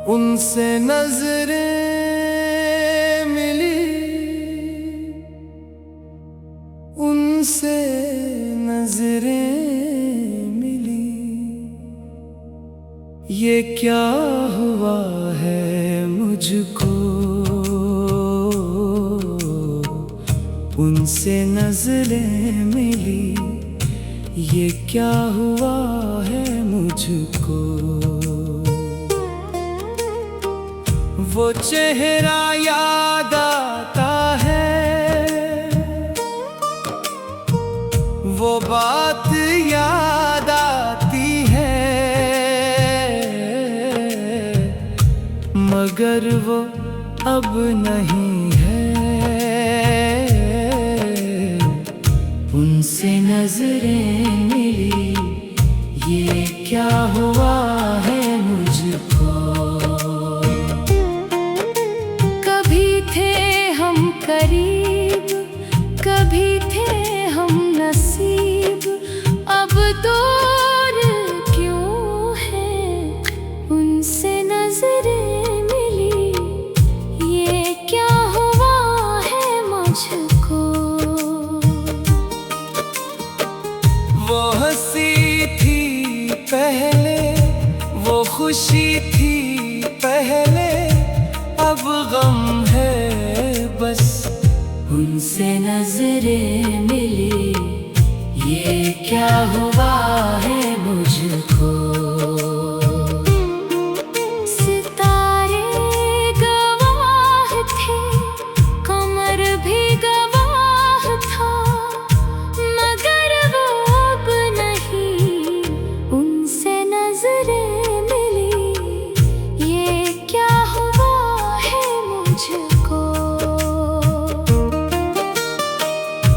उनसे नजरें मिली, उनसे नजरें मिली। ये क्या हुआ है मुझको, उनसे नजरें मिली। ये क्या हुआ है मुझको। वो चेहरा याद आता है, वो बात याद आती है, मगर वो अब नहीं है। उनसे नजरें मिली, ये क्या हुआ है मुझको। करीब कभी थे हम नसीब, अब दूर क्यों है। उनसे नजरें मिली, ये क्या हुआ है मुझको। वो हंसी थी पहले, वो खुशी थी पहले, अब गम है बस। उनसे नजरें मिली, ये क्या हुआ है मुझको। सितारे गवाह थे, कमर भी गवाह था, मगर वो अब नहीं। उनसे नजरें मिली, ये क्या हुआ है मुझको।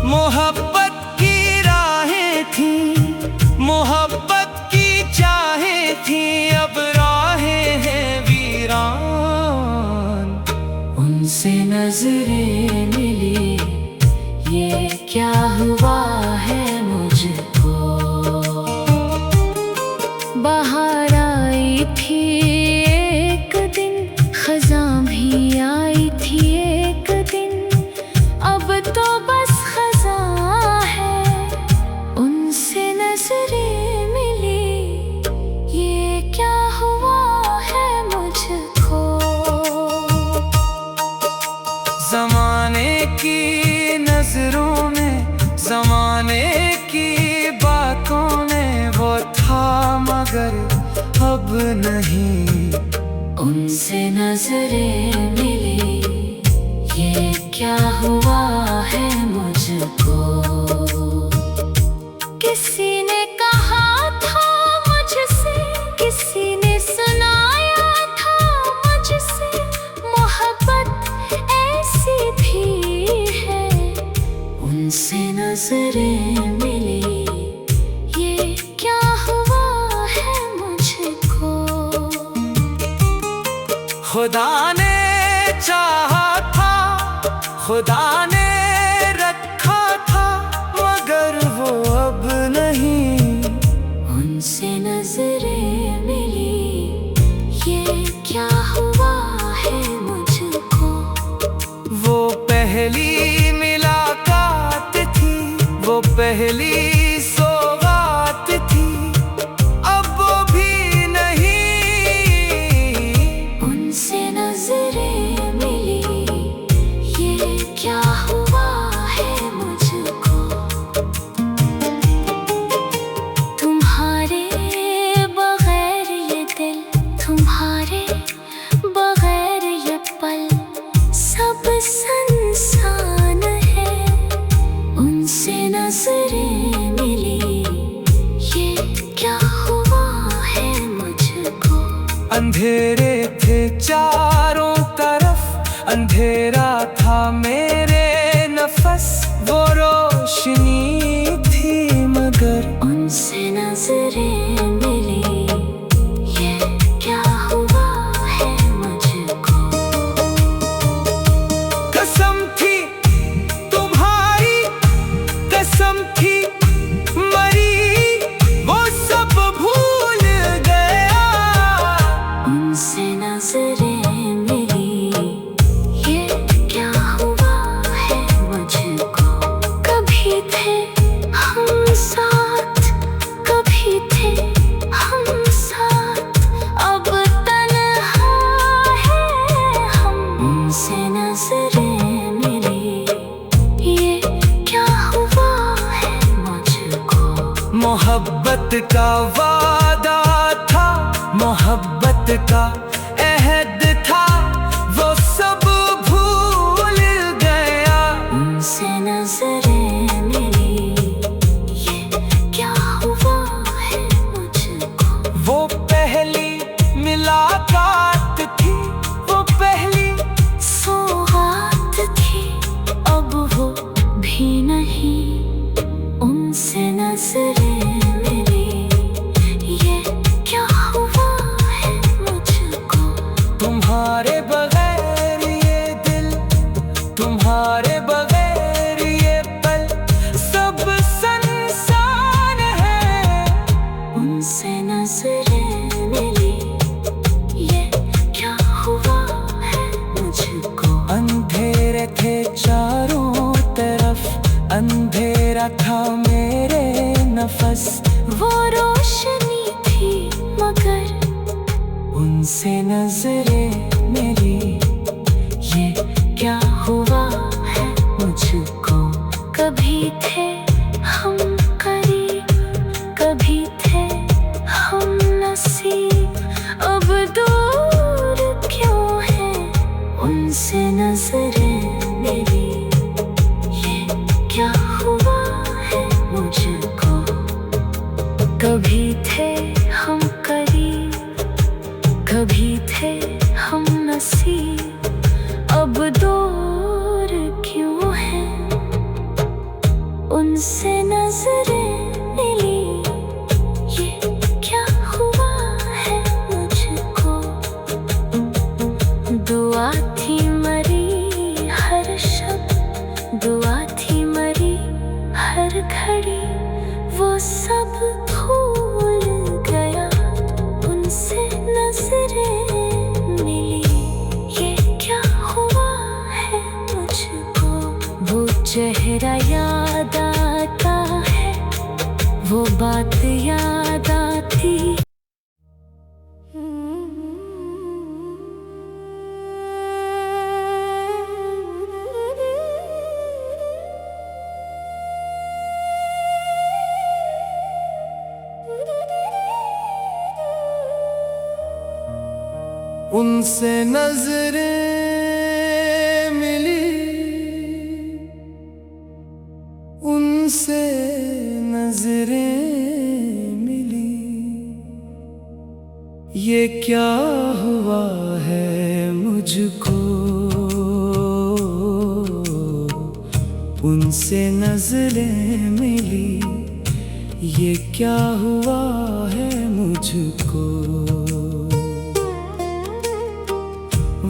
मोहब्बत की राहें थी, मोहब्बत की चाहें थी, अब राहें हैं वीरान। उनसे नजरें मिली, ये क्या हुआ है मुझको। बाहर आई थी एक दिन, खज़ां भी आई थी एक दिन, अब तो बस खज़ां है। उनसे नजरें मिली, ये क्या हुआ है मुझको। ज़माने की नजरों में, ज़माने की बातों में वो था, मगर अब नहीं। उनसे नजरें मिली, ये क्या हुआ है मुझको। किसी ने कहा था मुझसे, किसी ने सुनाया था मुझसे, मोहब्बत ऐसी भी है। उनसे नजरें मिली, ये क्या हुआ है मुझको। खुदा ने चाहा था, खुदा ने रखा था, मगर वो अब नहीं। उनसे नजरें मिली, ये क्या हुआ है मुझको। वो पहली मुलाकात थी, वो पहली सौगात थी, अब वो भी नहीं। उनसे नजरें मिली, ये क्या हुआ है मुझको। तुम्हारे बगैर ये दिल, तुम्हारे बगैर ये पल, सब संसान है। उनसे नजरें मिली, ये क्या हुआ है मुझको। अंधेरे थे चारों तरफ, अंधेरा था मेरे नफस, वो रोशनी थी मगर। उनसे नजरें मिली, ये क्या हुआ है मुझको। कसम थी तुम्हारी, कसम थी मरी, वो सब भूल गया। उनसे नजरें मोहब्बत का अहद था वो सब भूल गया। उनसे नजरें मिली, ये क्या हुआ है मुझको। वो पहली मुलाकात थी, वो पहली सौगात थी, अब वो भी नहीं। उनसे नजरें मिली, ये क्या हुआ है मुझको। तुम्हारे बगैर ये दिल, तुम्हारे बगैर ये पल, सब संसान है। उनसे नजरें मिली, ये क्या हुआ है मुझको। अंधेरे थे चारों तरफ, अंधेरा था मेरे नफस। वो रोशनी थी मगर उनसे नजरें मिली, ये क्या हुआ है मुझको। कभी थे हम करीब, कभी थे हम नसीब, अब दूर क्यों है। उनसे नजरें मिली, ये क्या हुआ है मुझको। कभी थे हम करीब, कभी थे हम नसीब, अब दूर क्यों है। उनसे नजरें मिली, ये क्या हुआ है मुझको। दुआ थी मरी हर शब, दुआ थी मरी हर घड़ी, वो सब भूल गया। उनसे नजरें मिली, ये क्या हुआ है मुझको। वो चेहरा याद आता है, वो बात याद आती। उनसे नजरें मिली, उनसे नजरें मिली, ये क्या हुआ है मुझको। उनसे नजरें मिली, ये क्या हुआ है मुझको।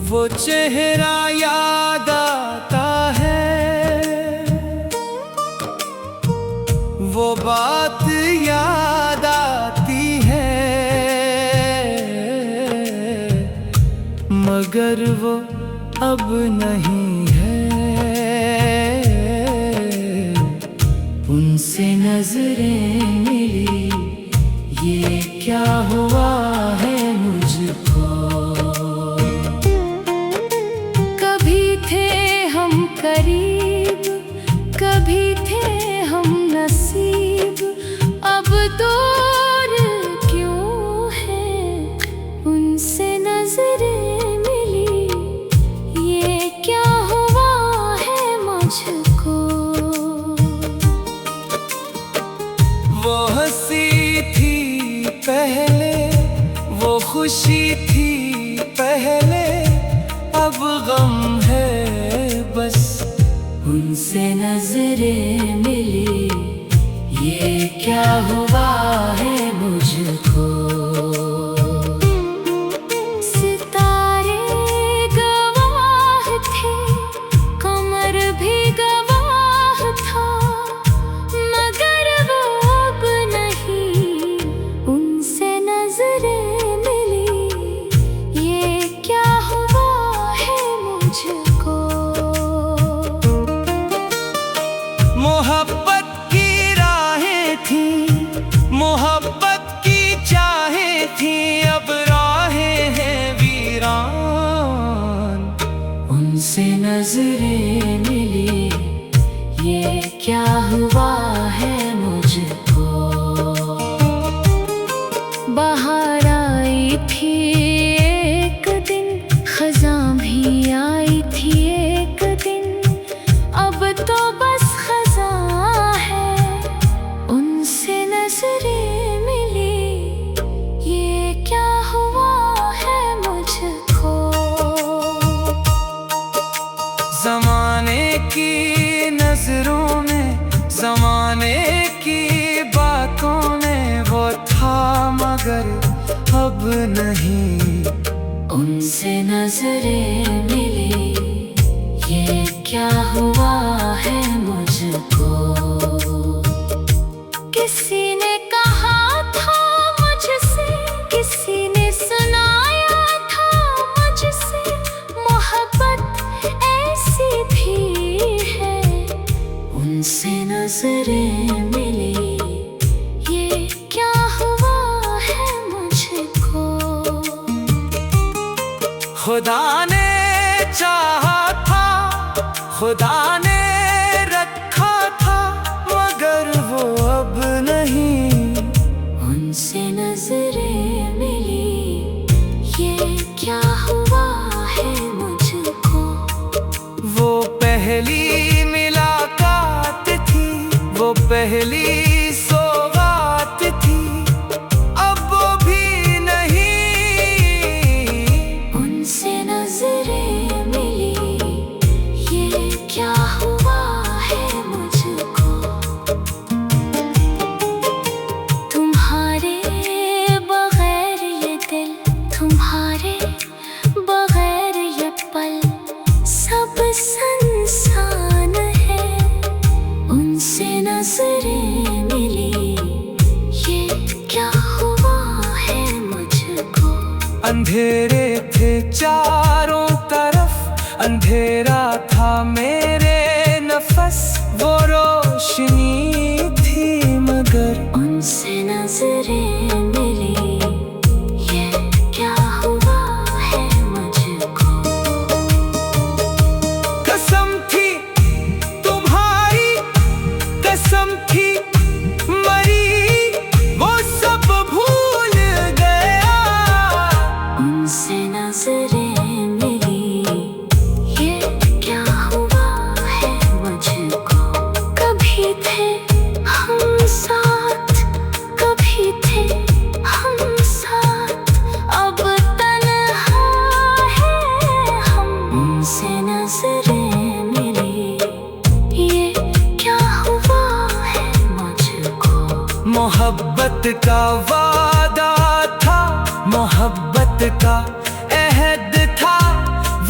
वो चेहरा याद आता है, वो बात याद आती है, मगर वो अब नहीं है। उनसे नजरें मिली, ये क्या हुआ है मुझको। करीब, कभी थे हम नसीब, अब दूर क्यों है। उनसे नजरें मिली, ये क्या हुआ है मुझको। वो हंसी थी पहले, वो खुशी थी पहले, अब गम है बस। उनसे नजरें मिली, ये क्या हुआ है मुझको। सितारे गवाह थे, कमर भी गवाह था, मगर वो अब नहीं। उनसे नजरें मिली, ये क्या हुआ है मुझको। मोहब्बत की राहें थी, मोहब्बत की चाहें थी, अब राहें हैं वीरान। उनसे नजरें मिली, ये क्या हुआ है मुझको। बाहर आई आई थी एक दिन, खज़ां भी आई थी एक दिन, अब तो बस खज़ां है उनसे नजरें मिली। ये क्या हुआ है मुझको? ज़माने की नजरों में, ज़माने की बातों में वो था मगर अब नहीं। उनसे नजरें मिली, ये क्या हुआ है मुझको? किसी ने कहा था मुझसे, किसी ने सुनाया था मुझसे, मोहब्बत ऐसी भी है। उनसे नजरें मिली, ये क्या हुआ है मुझको? खुदा ने चाहा था, खुदा ने रखा था मगर वो अब नहीं। उनसे नजरें मिली, ये क्या हुआ है मुझको? वो पहली मुलाकात थी, वो पहली सौगात थी, अब वो भी नहीं। उनसे नजरें मिली, ये क्या हुआ है मुझको? तुम्हारे बगैर ये दिल, तुम्हारे बगैर ये पल, सब संसान है। उनसे नजरें मिली, ये क्या हुआ है मुझको? अंधेरे थे चारों तरफ, अंधेरा था मेरे नफस, वो रोशनी थी मगर। उनसे नजरें मिली, ये क्या हुआ है मुझको? कसम थी तुम्हारी, कसम थी मरी, वो सब भूल गया। उनसे नजरें मिली, ये क्या हुआ है मुझको? कभी थे हम साथ, कभी थे हम साथ, अब तन्हा है हम। उनसे नजरें मिली, ये क्या हुआ है मुझको? मोहब्बत का वादा था, मोहब्बत का अहद था,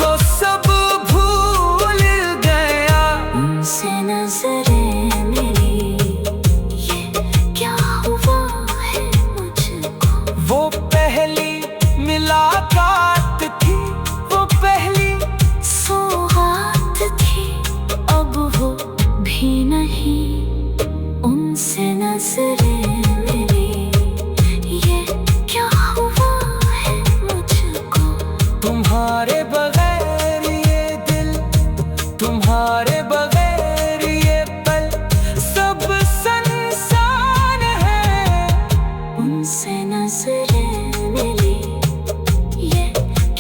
वो सब भूल गया। उनसे नजरें मिली, ये क्या हुआ है मुझको? वो पहली मुलाकात थी, वो पहली सौगात थी, अब वो भी नहीं। उनसे नजरें मिली, ये क्या हुआ है मुझको? तुम्हारे बगैर ये दिल, तुम्हारे बगैर ये पल, सब संसान है। उनसे नजरें मिली, ये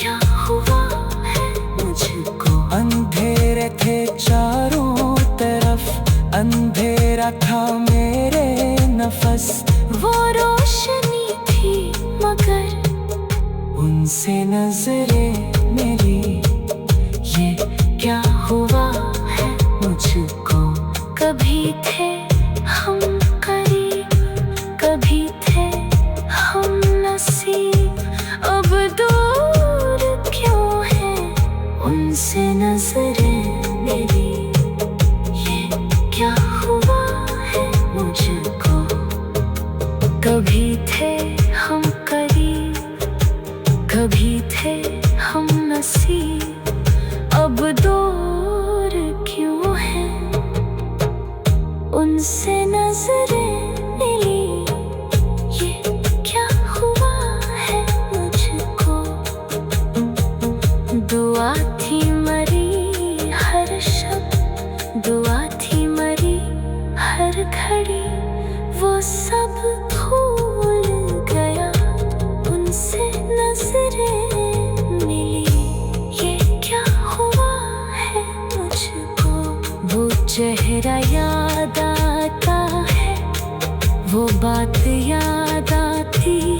क्या हुआ है मुझको? अंधेरे थे चारों तरफ, अंधेरा था मेरे नफस, वो रोशनी थी मगर। उनसे नजरें मिली, ये क्या हुआ है मुझको? कभी थे हम करीब, कभी थे हम नसीब, अब दूर क्यों है? उनसे नजरें मिली, ये क्या हुआ है मुझको? कभी थे हम करीब, कभी थे हम नसीब, अब दूर क्यों है? उन मेरा याद आता है, वो बात याद आती।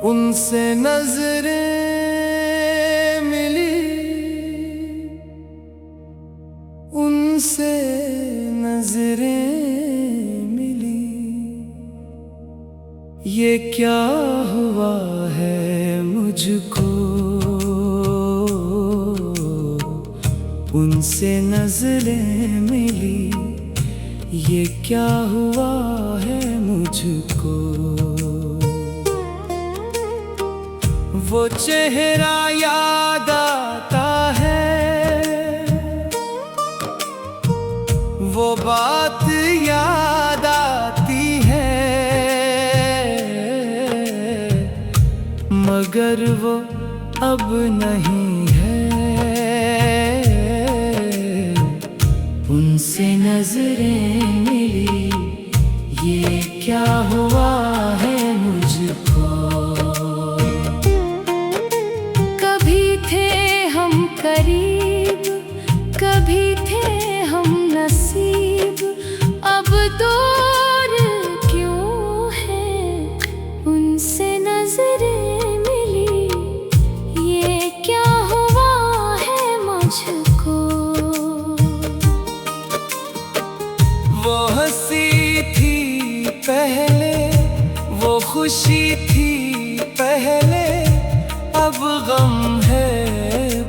उनसे नजरें मिली, उनसे नजरें मिली, ये क्या हुआ है मुझको। उनसे नजरें मिली, ये क्या हुआ है मुझको। वो चेहरा याद आता है, वो बात याद आती है, मगर वो अब नहीं है। उनसे नजरें मिली, ये क्या हुआ है मुझको। करीब कभी थे हम नसीब, अब दूर क्यों है। उनसे नजरें मिली, ये क्या हुआ है मुझको। वो हंसी थी पहले, वो खुशी थी पहले, अब गम है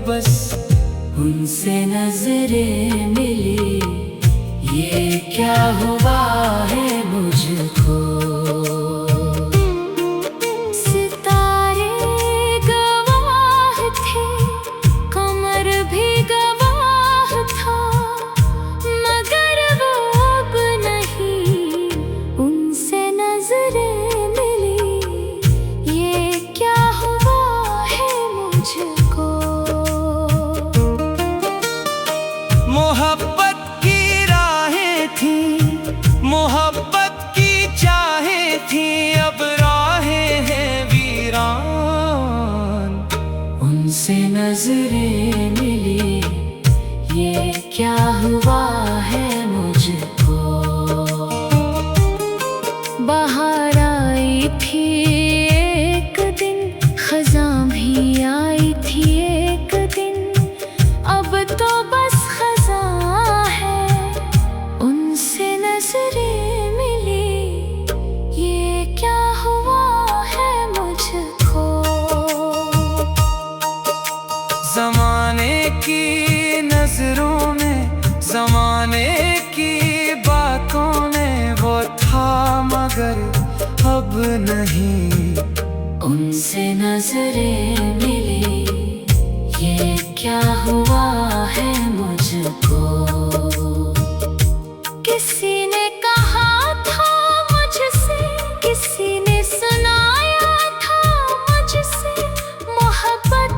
बस। उनसे नजरें मिली, ये क्या हुआ है मुझको। सितारे गवाह थे, कमर भी गवाह था, मगर वो अब नहीं। उनसे नजरें मिली, ये क्या हुआ है मुझको। मोहब्बत की राहें थी, मोहब्बत की चाहें थी, अब राहें हैं वीरान। उनसे नजरें मिली, ये क्या हुआ है मुझको। बाहर आई थी एक दिन, खज़ां भी आई थी एक दिन, अब तो बस खज़ां है। उनसे नजरें मिली, ये क्या हुआ है मुझको। जमाने की नजरों में, जमाने की बातों ने वो था मगर अब नहीं। उनसे नजरें मिली, ये क्या हुआ है मुझको। किसी ने कहा था मुझसे, किसी ने सुनाया था मुझसे, मोहब्बत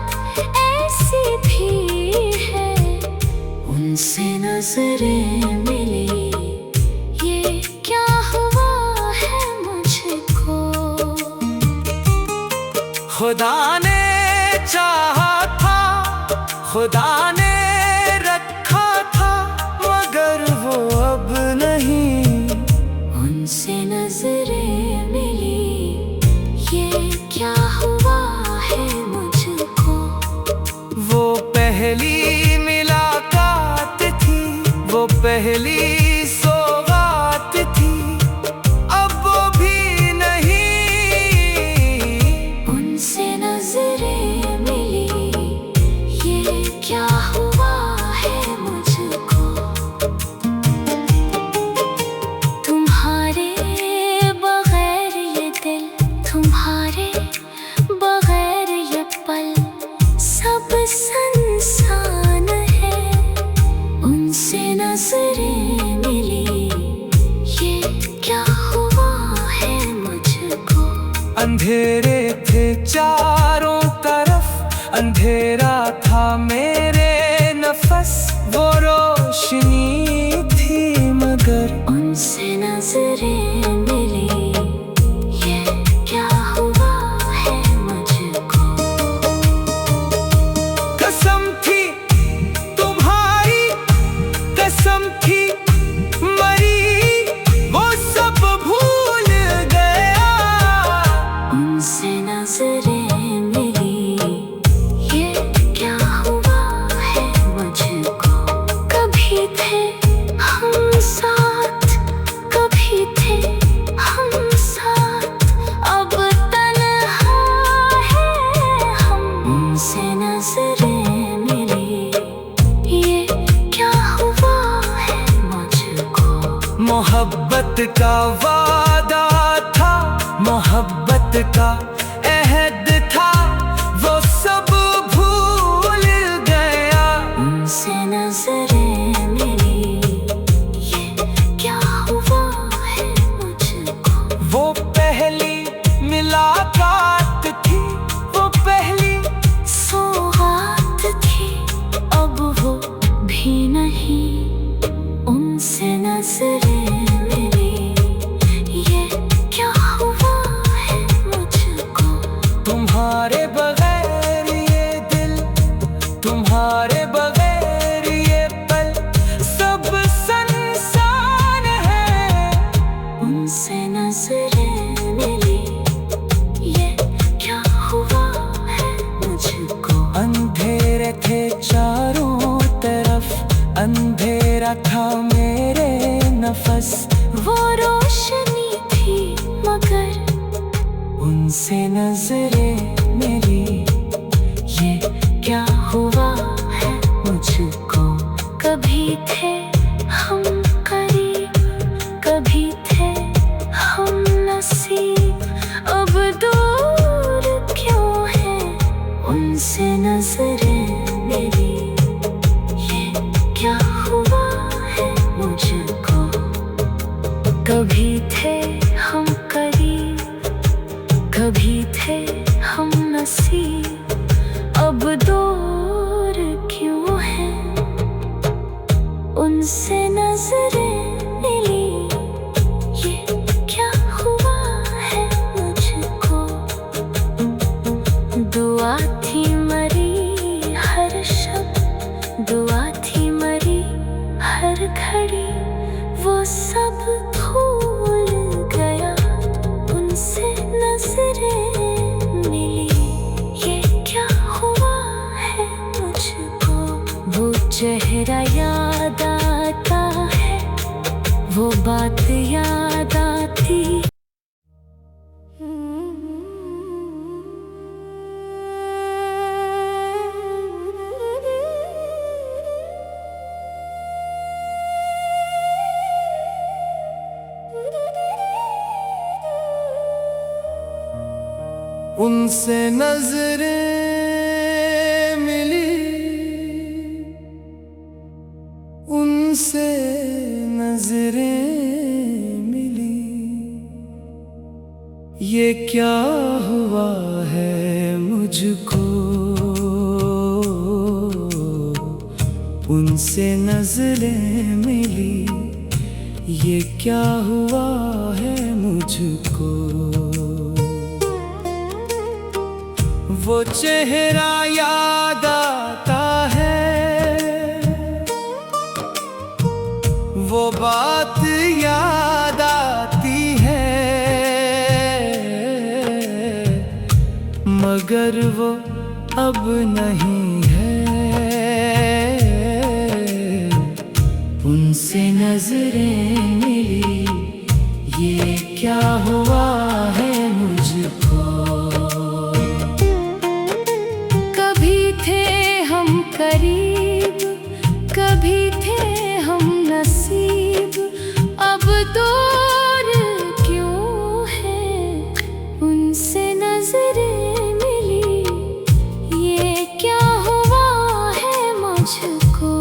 ऐसी भी है। उनसे नजरें मिली, ये क्या हुआ है मुझको। खुदा ने चाहा था, खुदा ने रखा था, मगर वो अब नहीं। उनसे नजरें मिली, ये क्या हुआ है मुझको। वो पहली मुलाकात थी, वो पहली सौगात थी, अब वो भी नहीं। उनसे नजरें मिली, ये क्या हुआ है मुझको। तुम्हारे बगैर ये दिल, तुम्हारे बगैर ये पल, सब संसान है। उनसे नजरें मिली, ये क्या हुआ है मुझको। अंधेरे थे चारों तरफ, अंधेरा था मेरे नफस, वो रोशनी थी मगर उनसे नजरें मिली। ये क्या हुआ है मुझको? कसम थी तुम्हारी, कसम थी मरी, वो सब भूल गया। उनसे नजरें मिली। ये क्या हुआ है मुझको? कभी थे हम साथ, कभी थे हम साथ, अब तन्हा है हम। उनसे नजरें मिली। ये क्या हुआ है मुझको? मोहब्बत का वादा था, मोहब्बत का अहद था, वो सब भूल गया। उनसे नजरें मिली। ये क्या हुआ है मुझको? वो पहली मुलाकात थी, वो पहली सौगात थी, अब वो भी नहीं। उनसे नजरें मिली। ये क्या हुआ है मुझको? तुम्हारे बगैर ये दिल, तुम्हारे बगैर ये पल, सब संसान है। उनसे नजरें मिली। ये क्या हुआ है मुझको? अंधेरे थे चारों तरफ, अंधेरा था मेरे नफस, वो रोशनी थी मगर उनसे नजरें मिली। ये क्या हुआ है मुझको? कभी थे हम करीब, कभी थे हम नसीब, अब दूर क्यों है? उनसे नजरें मिली। ये क्या हुआ है मुझको? कभी थे हम करीब, कभी थे हम नसीब, अब दूर क्यों है? उनसे नजरें मिली। ये क्या हुआ है मुझको? दुआ थी मरी हर शब, दुआ थी मरी हर घड़ी, वो सब भूल गया। उनसे नजरें मिली। ये क्या हुआ है मुझको? वो चेहरा याद आता है, वो बात याद आती। उनसे नजरें मिली, उनसे नजरें मिली। ये क्या हुआ है मुझको? उनसे नजरें मिली। ये क्या हुआ है मुझको? वो चेहरा याद आता है, वो बात याद आती है, मगर वो अब नहीं है। उनसे नजरें मिली। ये क्या हुआ है मुझको? करीब, कभी थे हम नसीब, अब दूर क्यों है? उनसे नजरें मिली। ये क्या हुआ है मुझको?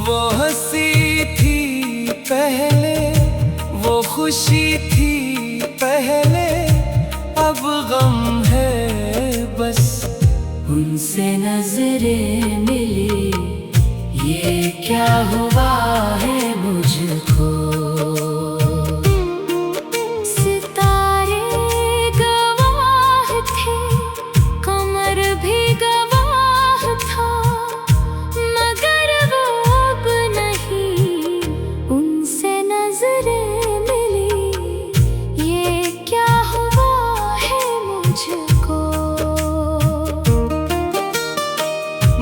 वो हंसी थी पहले, वो खुशी थी पहले, अब गम है बस उनसे नजरें मिली, ये क्या हुआ है मुझको। सितारे गवाह थे, कमर भी गवाह था, मगर वो अब नहीं उनसे नजरें मिली, ये क्या हुआ है मुझको।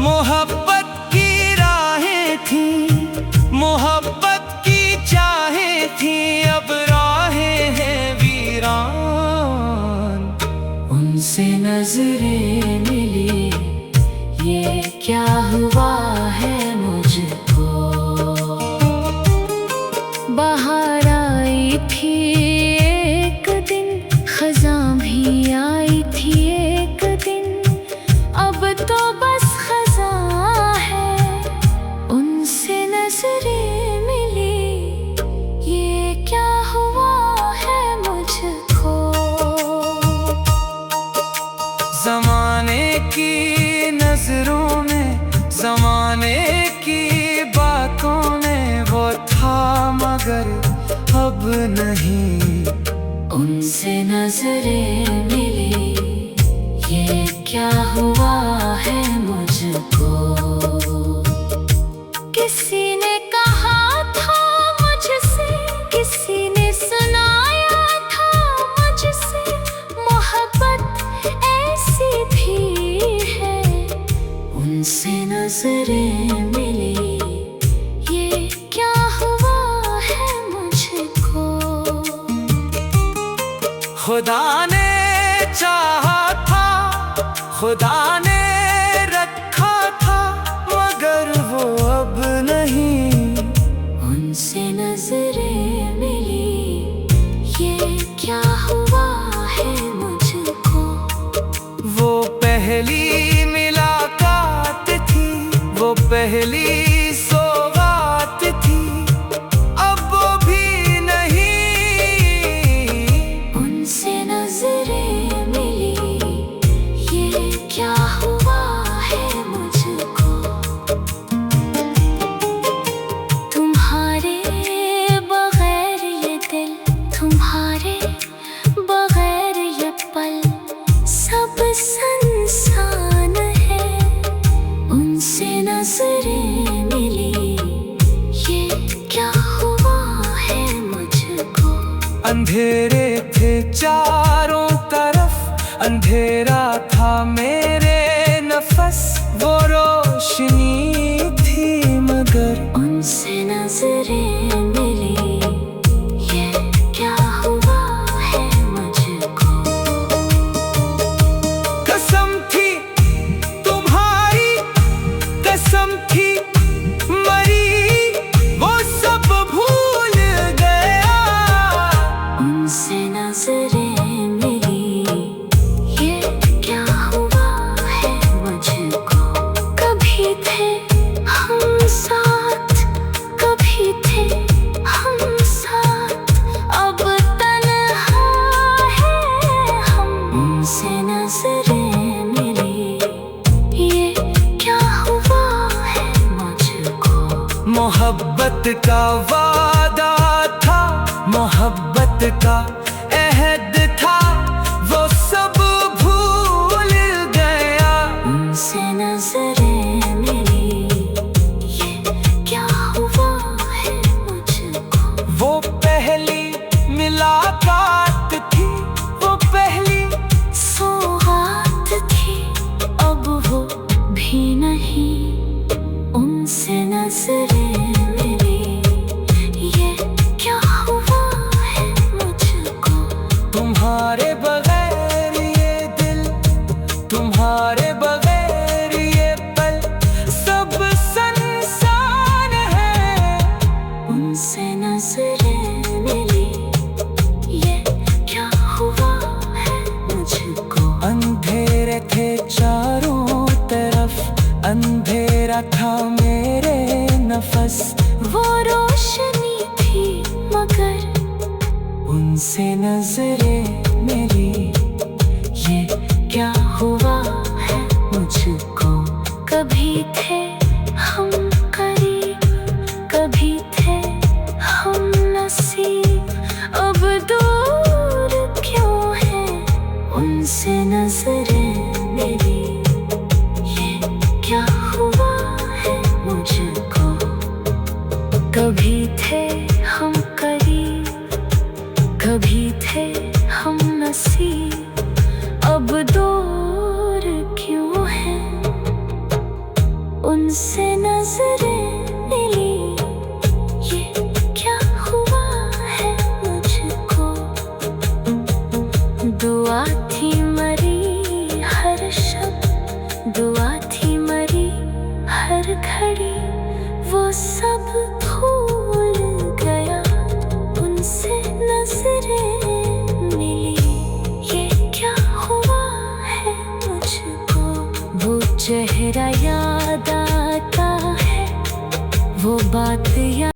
मोहब्बत की राहें थी, मोहब्बत की चाहें थी, अब राहें हैं वीरान। उनसे नजरें मिली, ये क्या हुआ है मुझको। बाहर आई थी एक दिन, खज़ां भी आई थी एक दिन, अब तो बस खज़ां है उनसे नजरें मिली, ये क्या हुआ है मुझको। जमाने की नजरों में, जमाने की बातों में वो था, मगर अब नहीं उनसे नजरें मिली, ये क्या हुआ है मुझको। किसी ने कहा था मुझसे, किसी ने सुनाया था मुझसे, मोहब्बत ऐसी भी है उनसे नजरें मिली, ये क्या हुआ है मुझको। खुदा ने चाहा था, खुदा ने रखा था, मगर वो अब नहीं उनसे नजरें मिली, ये क्या हुआ है मुझको। वो पहली मुलाकात थी, वो पहली सौगात थी, अब वो भी नहीं उनसे नजरें मिली, ये क्या हुआ है मुझको। तुम्हारे बगैर ये दिल, तुम्हारे बगैर ये पल, सब संसान है उनसे नजरें मिली, ये क्या हुआ है मुझको। अंधेरे थे चारों तरफ, अंधेरा था मेरे नफस, वो रोशनी थी, मगर उनसे नजरें मिली, ये क्या हुआ है मुझको। कसम थी तुम्हारी, कसम थी मरी, वो सब भूल गया। उनसे नजरें मिली, ये क्या हुआ है मुझको। कभी थे हम साथ, कभी थे हम साथ, अब तन्हा है हम। उनसे नजरें मिली, ये क्या हुआ है मुझको। मोहब्बत का वादा था, मोहब्बत का अहद था, वो सब भूल गया। उनसे नजरें मिली, ये क्या हुआ है मुझको। वो पहली मुलाकात थी, वो पहली सौगात थी, अब वो भी नहीं उनसे नजरें मिली, ये क्या हुआ है मुझको। तुम्हारे बगैर ये दिल, तुम्हारे बगैर ये पल, सब संसान है उनसे नजरें मिली, ये क्या हुआ है मुझको। अंधेरे थे चारों तरफ, अंधेरा था मेरे नफस, वो रोशनी थी मगर उनसे नजरें मेरी, ये क्या हुआ है मुझे। ही थे।